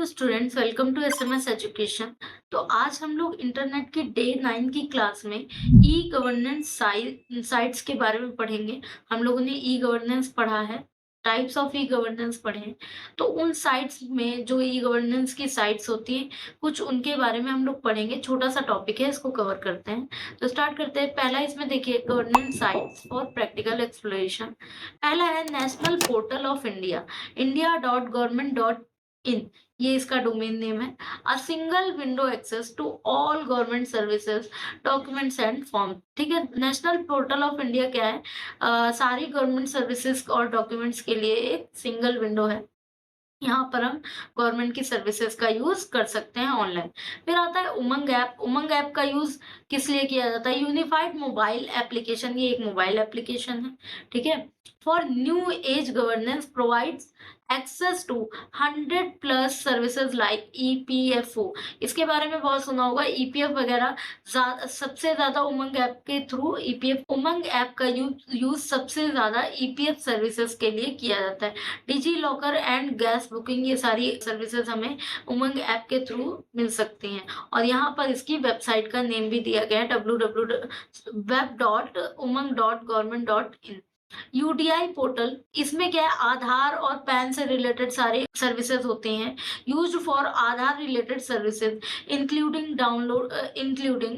Hello students, welcome to SMS education. तो आज हम लोग इंटरनेट की डे 9 की क्लास में ई गवर्नेंस साइट्स के बारे में पढ़ेंगे। हम लोगों ने ई गवर्नेंस पढ़ा है, टाइप्स ऑफ ई गवर्नेंस पढ़े हैं। तो उन साइट्स में जो ई गवर्नेंस की साइट्स होती हैं, कुछ उनके बारे में हम लोग पढ़ेंगे। छोटा सा टॉपिक है, इसको कवर करते हैं। तो स्टार्ट करते हैं। पहला इसमें देखिए, governance sites for practical exploration. पहला है national portal of India, india.government.in, ये इसका डोमेन नेम है। A single window access to all government services, documents and form. ठीक है, नेशनल पोर्टल ऑफ इंडिया क्या है? सारी गवर्नमेंट सर्विसेज और डॉक्यूमेंट्स के लिए एक सिंगल विंडो है। यहाँ पर हम गवर्नमेंट की सर्विसेज का यूज कर सकते हैं ऑनलाइन। फिर आता है उमंग ऐप। उमंग ऐप का यूज किस लिए किया जाता है? यूनिफाइड मोबाइल एप्लीकेशन, ये एक मोबाइल एप्लीकेशन है। ठीक है, for new age governance provides access to 100+ services like EPFO. इसके बारे में बहुत सुना होगा, ईपीएफ वगैरह। सबसे ज्यादा उमंग ऐप के थ्रू ईपीएफ, उमंग ऐप का यूज सबसे ज्यादा ईपीएफ सर्विसेज के लिए किया जाता है। Digi locker and gas booking, ये सारी सर्विसेज हमें उमंग ऐप के थ्रू मिल सकती हैं। और यहाँ पर इसकी वेबसाइट का नेम भी दिया गया है, www.web.umang.government.in। यूडीआई पोर्टल, इसमें क्या है? आधार और पैन से रिलेटेड सारे सर्विसेज होते हैं। Used for Aadhaar related services including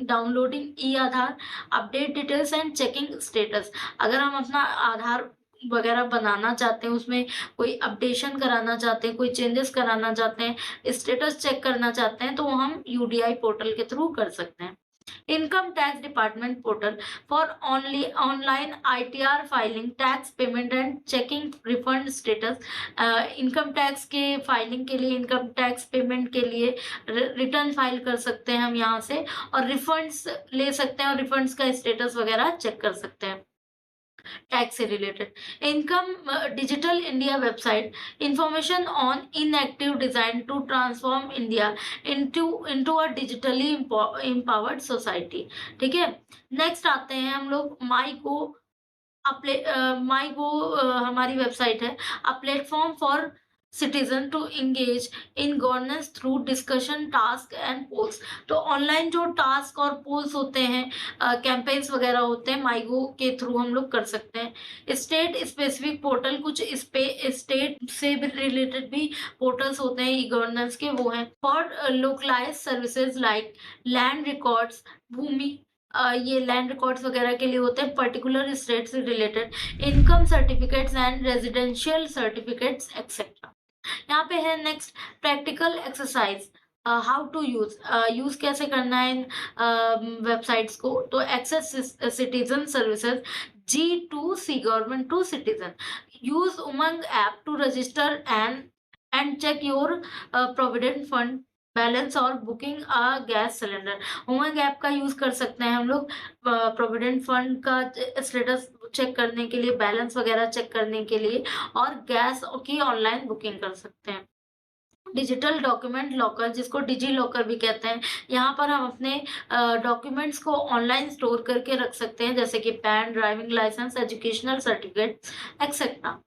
downloading E Aadhaar, update details and checking status. अगर हम अपना आधार वगैरह बनाना चाहते हैं, उसमें कोई अपडेशन कराना चाहते हैं, कोई चेंजेस कराना चाहते हैं, स्टेटस चेक करना चाहते हैं, तो हम यूडीआई पोर्टल के थ्रू कर सकते हैं। Income tax department portal for only online ITR filing, tax payment and checking refund status. Income tax के फाइलिंग के लिए, इनकम टैक्स पेमेंट के लिए रिटर्न फाइल कर सकते हैं हम यहाँ से, और रिफंड्स ले सकते हैं और रिफंड्स का स्टेटस वगैरह चेक कर सकते हैं टैक्स से related. Income digital India website, information on inactive design to transform India into a digitally empowered society. ठीक है, नेक्स्ट आते हैं हम लोग माई को। माई गो हमारी वेबसाइट है, a platform for citizen to engage in governance through discussion, task and polls. तो ऑनलाइन जो टास्क और पोल्स होते हैं, कैंपेन्स वगैरह होते हैं, माईगो के थ्रू हम लोग कर सकते हैं। स्टेट स्पेसिफिक पोर्टल, कुछ स्टेट से रिलेटेड भी पोर्टल्स होते हैं ई गवर्नेंस के, वो हैं। For localize services like land records, Bhoomi, ये लैंड रिकॉर्ड्स वगैरह के लिए होते हैं, पर्टिकुलर स्टेट से related. Income certificates and residential certificates etcetera. यहाँ पे है next, practical exercise, how to use कैसे करना है इन वेबसाइट्स को। तो access citizen services, G2C, government to citizen. Use Umang app to register and check your provident fund balance और booking a gas cylinder. Umang app का यूज कर सकते हैं हम लोग प्रोविडेंट फंड का स्टेटस चेक करने के लिए, बैलेंस वगैरह चेक करने के लिए, और गैस की ऑनलाइन बुकिंग कर सकते हैं। डिजिटल डॉक्यूमेंट लॉकर, जिसको डिजी लॉकर भी कहते हैं, यहाँ पर हम अपने डॉक्यूमेंट्स को ऑनलाइन स्टोर करके रख सकते हैं, जैसे कि PAN, driving licence, educational certificate etcetera.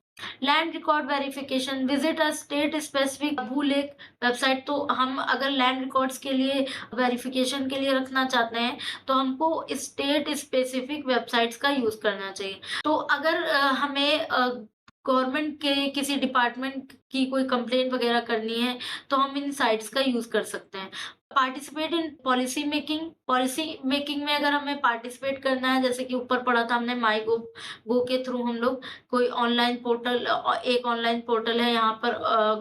Land record verification, visit a state specific Bhulekh website. तो हम अगर लैंड रिकॉर्ड्स के लिए वेरिफिकेशन के लिए रखना चाहते हैं, तो हमको स्टेट स्पेसिफिक वेबसाइट्स का यूज करना चाहिए। तो अगर हमें गवर्नमेंट के किसी डिपार्टमेंट की कोई कंप्लेंट वगैरह करनी है, तो हम इन साइट्स का यूज कर सकते हैं। पार्टिसिपेट इन पॉलिसी मेकिंग में अगर हमें पार्टिसिपेट करना है, जैसे कि ऊपर पढ़ा था हमने, माई गो के थ्रू हम लोग कोई ऑनलाइन पोर्टल, एक ऑनलाइन पोर्टल है, यहाँ पर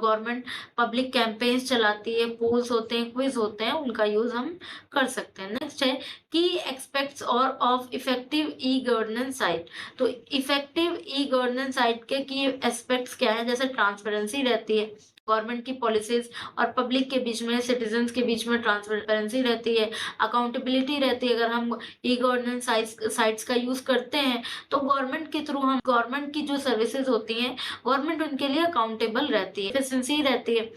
गवर्नमेंट पब्लिक कैंपेन्स चलाती है, पोल्स होते हैं, क्विज होते हैं, उनका यूज हम कर सकते हैं। नेक्स्ट है की एक्सपेक्ट्स और of effective e governance site. तो इफेक्टिव ई गवर्नेंस साइट के की एस्पेक्ट्स क्या है? जैसे ट्रांसपेरेंसी रहती है, गवर्नमेंट की पॉलिसीज और पब्लिक के बीच में, सिटीजन्स के बीच में ट्रांसपेरेंसी रहती है, अकाउंटेबिलिटी रहती है। अगर हम ई गवर्नेंस साइट्स का यूज करते हैं, तो गवर्नमेंट के थ्रू हम, गवर्नमेंट की जो सर्विसेज होती हैं, गवर्नमेंट उनके लिए अकाउंटेबल रहती है, एफिशिएंसी रहती है।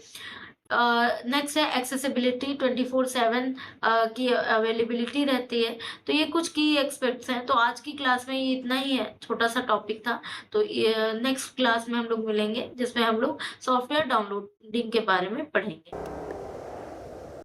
नेक्स्ट है एक्सेसिबिलिटी 24/7 की अवेलेबिलिटी रहती है। तो ये कुछ की एक्सपेक्ट्स हैं। तो आज की क्लास में ये इतना ही है, छोटा-सा टॉपिक था। तो ये नेक्स्ट क्लास में हम लोग मिलेंगे जिसमें हम लोग सॉफ्टवेयर डाउनलोडिंग के बारे में पढ़ेंगे।